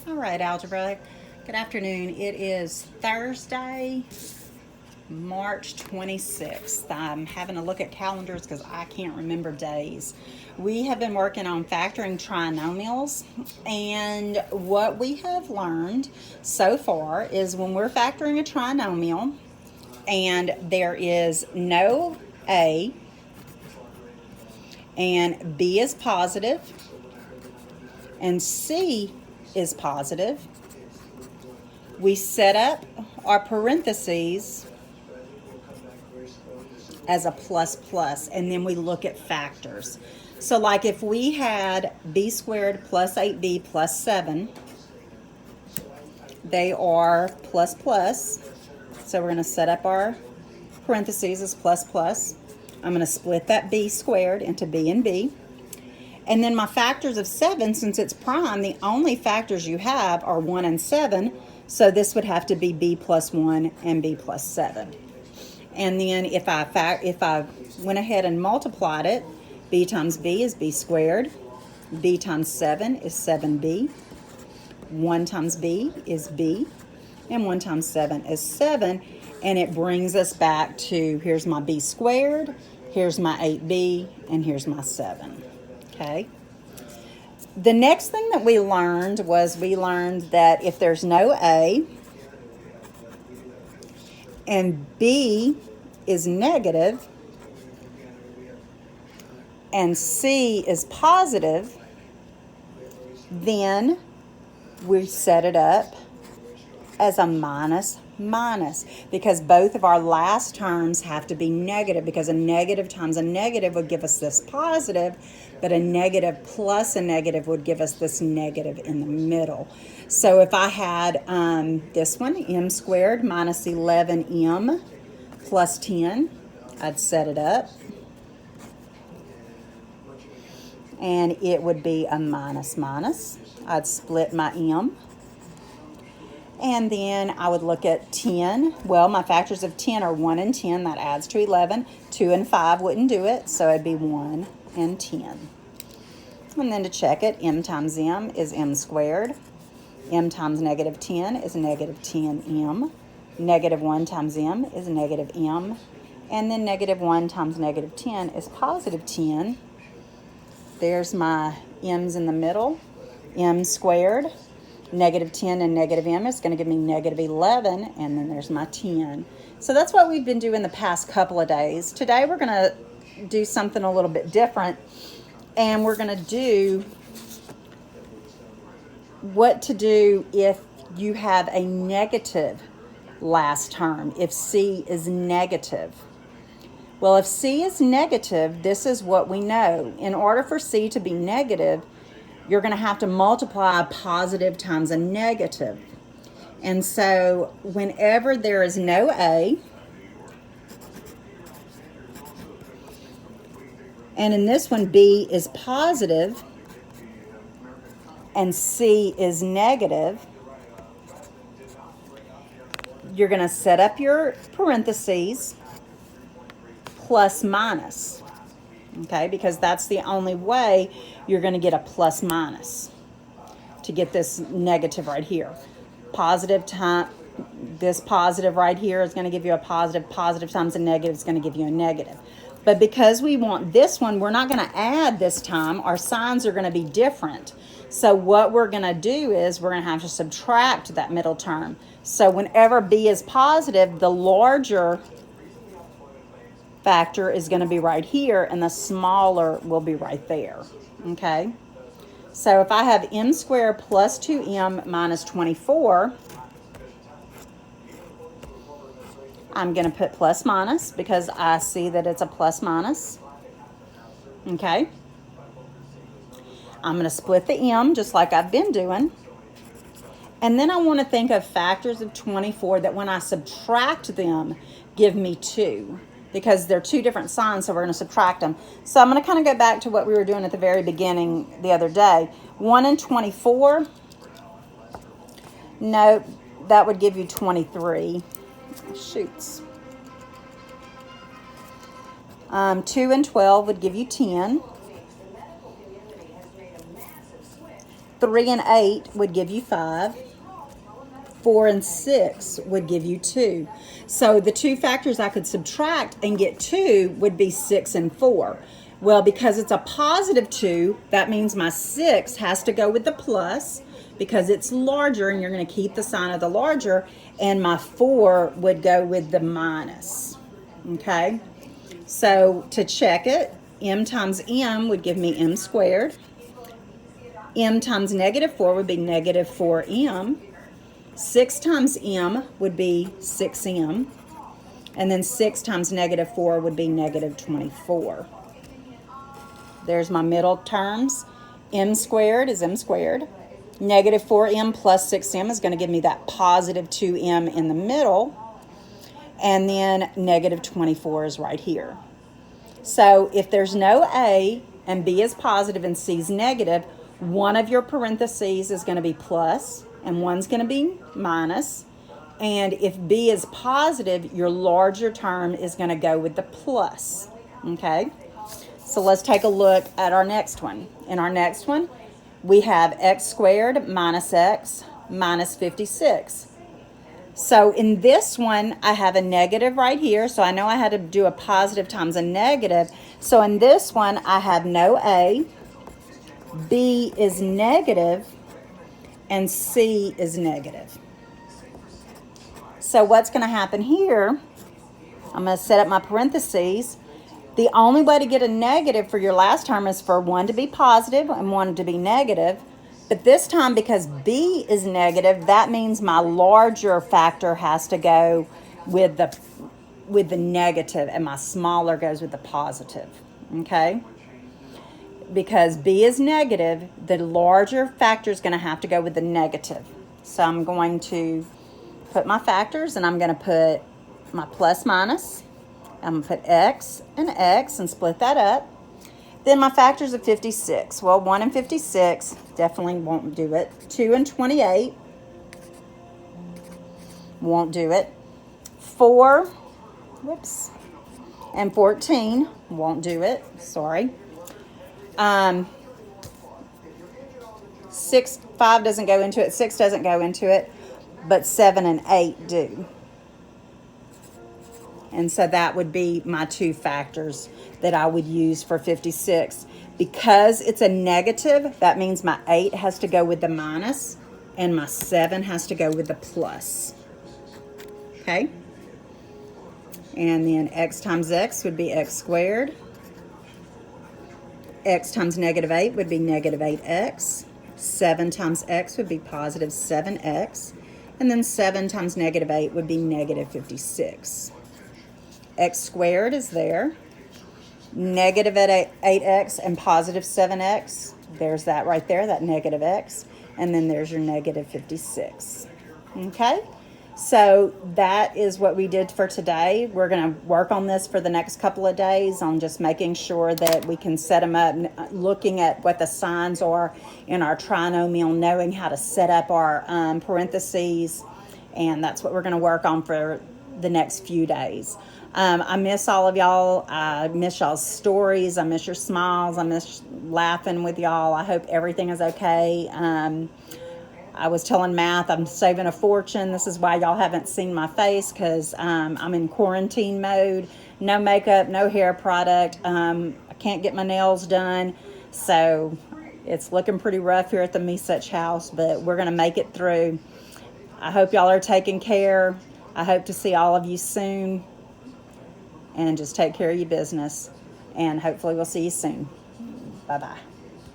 All right, Algebra. Good afternoon. It is Thursday, March 26th. I'm having a look at calendars because I can't remember days. We have been working on factoring trinomials, and what we have learned so far is when we're factoring a trinomial and there is no A and B is positive and C is positive, we set up our parentheses as a plus plus, and then we look at factors. So like if we had b squared plus 8b plus 7, they are plus plus. So we're going to set up our parentheses as plus plus. I'm going to split that b squared into b and b. And then my factors of 7, since it's prime, the only factors you have are 1 and 7. So this would have to be b plus 1 and b plus 7. And then if I went ahead and multiplied it, b times b is b squared. B times 7 is 7b. 1 times b is b. And 1 times 7 is 7. And it brings us back to, here's my b squared, here's my 8b, and here's my 7. Okay. The next thing that we learned was that if there's no A and B is negative and C is positive, then we set it up as a minus minus, because both of our last terms have to be negative, because a negative times a negative would give us this positive, but a negative plus a negative would give us this negative in the middle. So if I had this one, m squared minus 11m plus 10, I'd set it up, and it would be a minus minus. I'd split my m. And then I would look at 10. Well, my factors of 10 are 1 and 10. That adds to 11. 2 and 5 wouldn't do it, so it'd be 1 and 10. And then to check it, m times m is m squared. M times negative 10 is negative 10m. Negative 1 times m is negative m. And then negative 1 times negative 10 is positive 10. There's my m's in the middle. M squared. Negative 10 and negative m is going to give me negative 11, and then there's my 10. So that's what we've been doing the past couple of days. Today we're going to do something a little bit different, and we're going to do what to do if you have a negative last term, if C is negative. Well, if C is negative, this is what we know. In order for C to be negative, you're going to have to multiply a positive times a negative. And so whenever there is no A, and in this one B is positive and C is negative, you're going to set up your parentheses plus minus. Okay, because that's the only way you're going to get a plus minus to get this negative right here. Positive time, this positive right here is going to give you a positive. Positive times a negative is going to give you a negative. But because we want this one, we're not going to add this time. Our signs are going to be different. So what we're going to do is we're going to have to subtract that middle term. So whenever B is positive, the larger factor is going to be right here, and the smaller will be right there. Okay, so if I have m squared plus 2m minus 24, I'm going to put plus minus because I see that it's a plus minus. Okay, I'm going to split the m just like I've been doing, and then I want to think of factors of 24 that when I subtract them give me 2. Because they're two different signs, so we're going to subtract them. So I'm going to kind of go back to what we were doing at the very beginning the other day. 1 and 24. No, that would give you 23. Shoots. 2 and 12 would give you 10. 3 and 8 would give you 5. 4 and 6 would give you 2. So the two factors I could subtract and get 2 would be 6 and 4. Well, because it's a positive 2, that means my 6 has to go with the plus because it's larger, and you're going to keep the sign of the larger, and my 4 would go with the minus. Okay? So to check it, m times m would give me m squared. M times negative 4 would be negative 4m. 6 times m would be 6m. And then 6 times negative 4 would be negative 24. There's my middle terms. M squared is m squared. Negative 4m plus 6m is going to give me that positive 2m in the middle. And then negative 24 is right here. So if there's no a and b is positive and c is negative, one of your parentheses is going to be plus and one's going to be minus. And if b is positive, your larger term is going to go with the plus. Okay? So let's take a look at our next one. In our next one, we have x squared minus x minus 56. So in this one, I have a negative right here. So I know I had to do a positive times a negative. So in this one, I have no a, b is negative, and c is negative. So what's going to happen here, I'm going to set up my parentheses. The only way to get a negative for your last term is for one to be positive and one to be negative. But this time, because b is negative, that means my larger factor has to go with the negative, and my smaller goes with the positive. Okay? Because b is negative, the larger factor is going to have to go with the negative. So I'm going to put my factors, and I'm going to put my plus minus. I'm going to put x and split that up. Then my factors of 56. Well, 1 and 56 definitely won't do it. 2 and 28 won't do it. 4, whoops, and 14 won't do it. Sorry. 6, 5 doesn't go into it. 6 doesn't go into it. But 7 and 8 do. And so that would be my two factors that I would use for 56. Because it's a negative, that means my 8 has to go with the minus, and my 7 has to go with the plus. Okay? And then x times x would be x squared. X times negative 8 would be negative 8x. 7 times x would be positive 7x. And then 7 times negative 8 would be negative 56. X squared is there. Negative 8x and positive 7x. There's that right there, that negative x. And then there's your negative 56. Okay? So that is what we did for today. We're going to work on this for the next couple of days on just making sure that we can set them up, looking at what the signs are in our trinomial, knowing how to set up our parentheses. And that's what we're going to work on for the next few days. I miss all of y'all. I miss y'all's stories. I miss your smiles. I miss laughing with y'all. I hope everything is okay. I was telling Math I'm saving a fortune. This is why y'all haven't seen my face, because I'm in quarantine mode. No makeup, no hair product. I can't get my nails done. So it's looking pretty rough here at the Me Such house, but we're going to make it through. I hope y'all are taking care. I hope to see all of you soon. And just take care of your business. And hopefully we'll see you soon. Bye-bye.